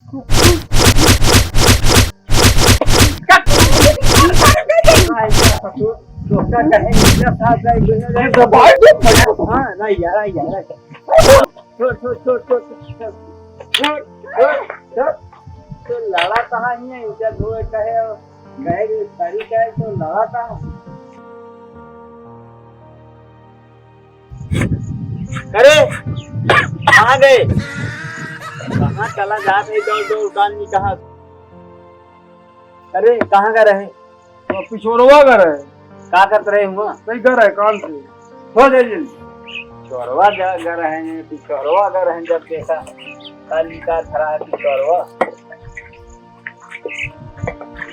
doctor कहेंगे साहब हाँ नहीं यार छोड़ तो लड़ा कहाँ ही है जब धोए कहे सारी कहे तो लड़ा कहाँ अरे कहाँ गए कहाँ चला जाते दौड़ कान नहीं कहा अरे कहाँ का रहे तो पिछोरवा कर रहे क्या करते रहे हुआ नहीं कर रहे काल से हो जाए चोरवा घर है पिछोरवा घर है जब देखा कल का खरा है पिछोरवा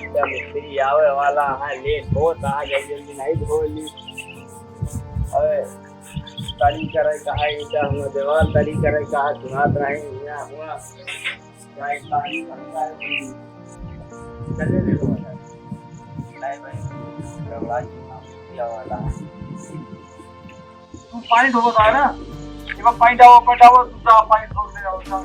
जब मिस्त्री आवे वाला है लेट होता है जल्दी नहीं धोली अरे ताली करे कहा इधर हुआ देवाल ताली करे कहा सुनात रहे यहाँ हुआ गाय पानी करता है चले ले लो नहीं भाई करवा दिया वाला तू पानी धोता है ना एक पानी डालो दूसरा पानी धो ले जाओ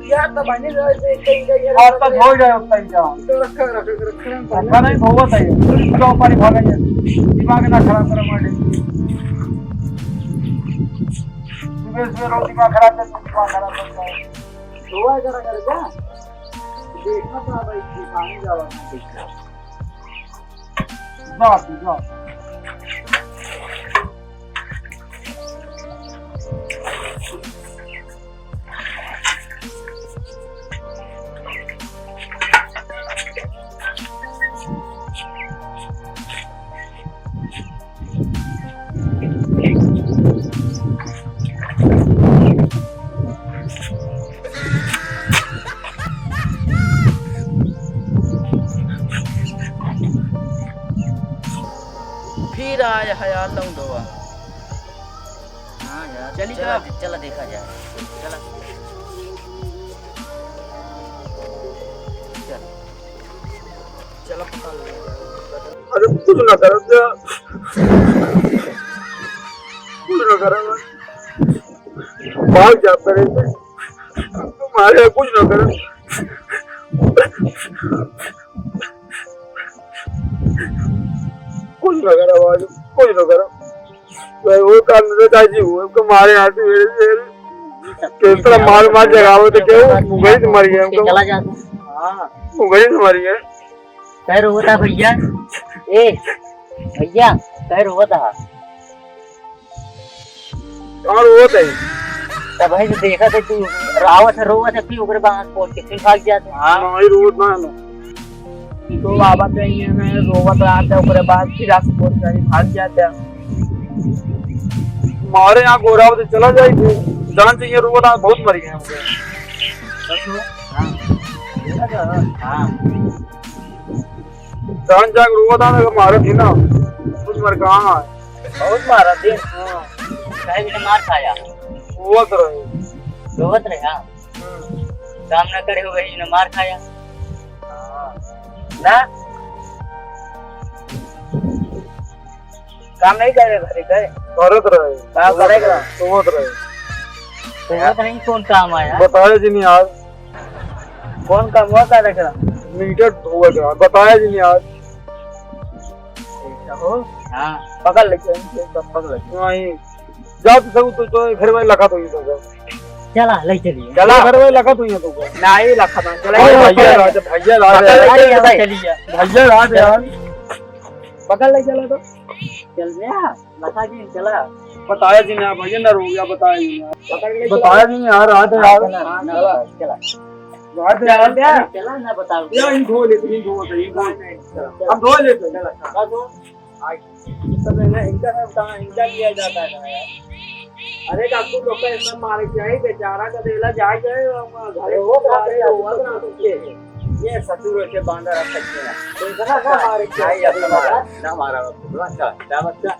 यार तो पानी से कहीं और तो धो जाए उतना ही जाओ तो रखा नहीं धोवत है पूरा पानी भागा जाए दिमाग ना खराब करे मारे सुबह रोटी का खराब कर दिमाग खराब कर जाए धोआ करा कर जा देखना था भाई पानी जावा जा फिर आया ख्याल लौंडवा हां यार चला देखा जाए चला चलो पता ले अरे कुछ ना कर भाग जा पड़े तुम्हारे कुछ ना कर कुछ ना कर आवाज कुछ ना कर वो काम में ताजी हुए हमको मारे आते किस तरह मार जगावे तो क्या मुंगली से मर गया हमको चला जाता हां मुंगली से मर गया पैर होता भैया ए भैया पैर होता और वो था तब भाई देखा था तू रावत रोवत है फिर ऊपर बाहर पहुंच के फिर भाग जाते हां नहीं रोड ना तो बाबा कहीं में रोवत आते ऊपर बाद फिर आके पहुंच जाए भाग जाते हैं हमारे यहाँ गोरावत चला जाए जान चाहिए रोड बहुत मर गए हमको हां जान जाग रोड मारे थी ना कुछ मर कहाँ बहुत मारा थे कहे भी मार खाया रोवत रहे रोवत रहे हां काम ना करे हो गई ने मार खाया ना काम नहीं करे घरे गए करत रहे काम करेगा रोवत रहे तो नहीं कौन काम आया बताया जी नहीं आज कौन काम हुआ था रखा मीटर धोवत रहा बताया जी नहीं आज हो हां पकड़ लेके पकड़ ले नहीं जा तो तो घर में लखा तो ही तो चला ले चलिए चला घर में लखा तो ही तो नहीं लखा था चला भैया राज चलिए यार पकड़ ले चला तो चल गया लखा जी चला बताया जी नहीं भैया ना रो गया बताया जी नहीं पकड़ ले बताया जी नहीं यार रात यार चला रात यार चला ना बताओ या इन धो लेते हैं हम धो लेते हैं लखा तो आज सब ना इनका लिया जाता है अरे काकू लोग का इतना मारे चाहिए बेचारा का देला जाए गए घरे हो घरे हुआ ना तो ये ससुर से बांधा रख सकते हैं तो इतना का मारे चाहिए अपना ना मारा अच्छा क्या बच्चा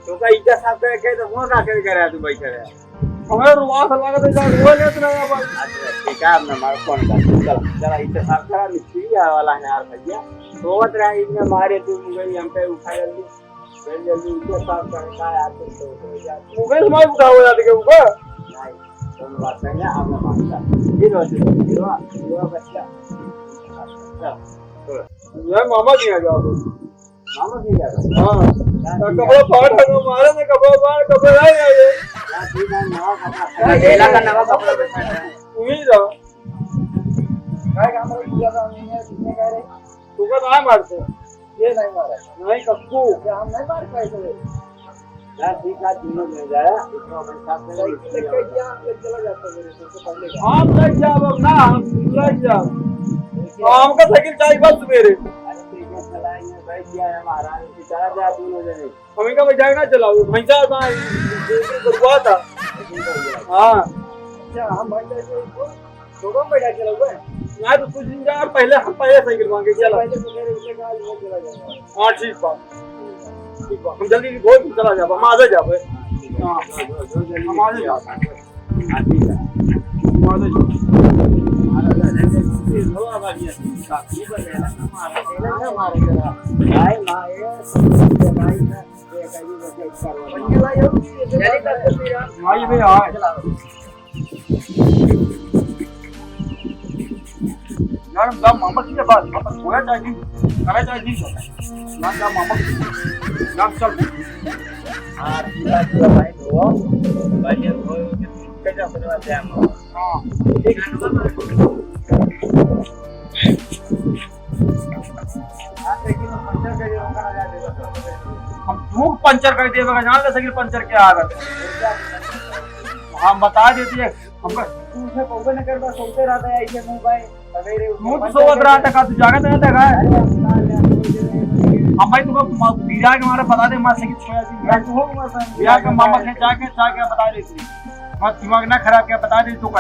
तो का इज्जत साफ करके तो वो का करे तू बैठे रहे हमें रुआस लगा दे जा वो लेते ना भाई अच्छा ठीक है अपना मार फोन कर चला इज्जत साफ करा मिस्त्री वाला है यार भैया सोवत रहा इसने मारे तू गई हम पे उठा जल्दी इज्जत साफ करता है आते तो हो जाता मुझे तुम्हारे उठा हो जाते के ऊपर नहीं तो बात नहीं है आपने मानता 0 बच्चे मैं मामा की आ जाओ मामा की जा हाँ कपड़ा फाड़ हटो मारे ने कपड़ा फाड़ कपड़ा नहीं आए ठीक है नवा कपड़ा ढेला का नवा कपड़ा पहनना है उम्मीद है काय काम किया था हमने कितने कह रहे तू का ना मारते ये नहीं मारा नहीं कक्कू क्या हम नहीं मार पाए थे यार ठीक है तीनों मिल जाए इतना मैं साथ में लेके गया ले चला जाता मेरे से पहले का हम लग जाओ अब ना हम लग जाओ हम का साइकिल चाहिए बस मेरे अरे ठीक है चलाएंगे भाई क्या है हमारा चला जा तीनों जने हम इनका मैं जाएगा चलाओ भैंसा था बर्बाद था हाँ अच्छा हम भाई को दोनों बैठा चलोगे मैं तो कुछ दिन जा पहले हम पहले साइकिल मांगे चला पहले तो मेरे उसे कहा ले चला जाएगा हाँ ठीक बात हम जल्दी बहुत चला जाओ हम आगे जाओ हाँ हम आगे जाओ ठीक है हम आगे जाओ भाई भाई हाँ यार हम मामा की बात होया चाहिए करे चाहिए ना क्या मामा नाम चल हाँ ठीक है भाई वो भाई वो कैसा बनवाते हैं हम हाँ ठीक है हम धूप पंचर कर दिए मगर जान ले सके पंचर क्या आ गए हम बता देती है हमका तुमसे कोई न करता सोचते रहता है ऐसे मुंह भाई सवेरे मुंह सोवत रहा था का तू जागत रहता है हम भाई तुमको बिया के मारे बता दे मां सकी छोया जी बिया के मामा के जाके बता देती मत दिमाग ना खराब क्या बता दे तू का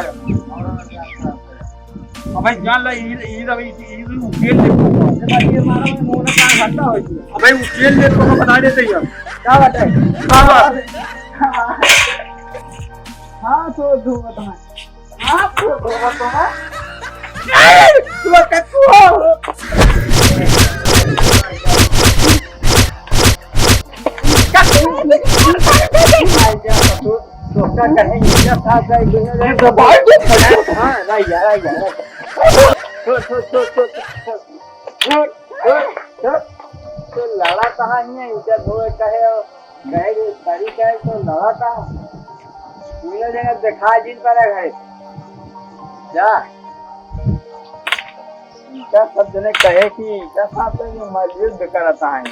अब भाई जान ला ये अभी उकेल ले ये मारा में मुंह ना कहां घटना होई थी अब भाई उकेल ले तो बता देते यार क्या बात है हां बात हां तो दो बता हां तो दो बता तू कक्कू हो डॉक्टर कहेंगे क्या था गए तो बाहर हां राइट तो लड़ा कहाँ है इधर धोए कहे गए सारी कहे तो लड़ा कहाँ पूरा जगह दिखा जिन पर है क्या क्या सब जने कहे कि क्या साथ में युद्ध करता है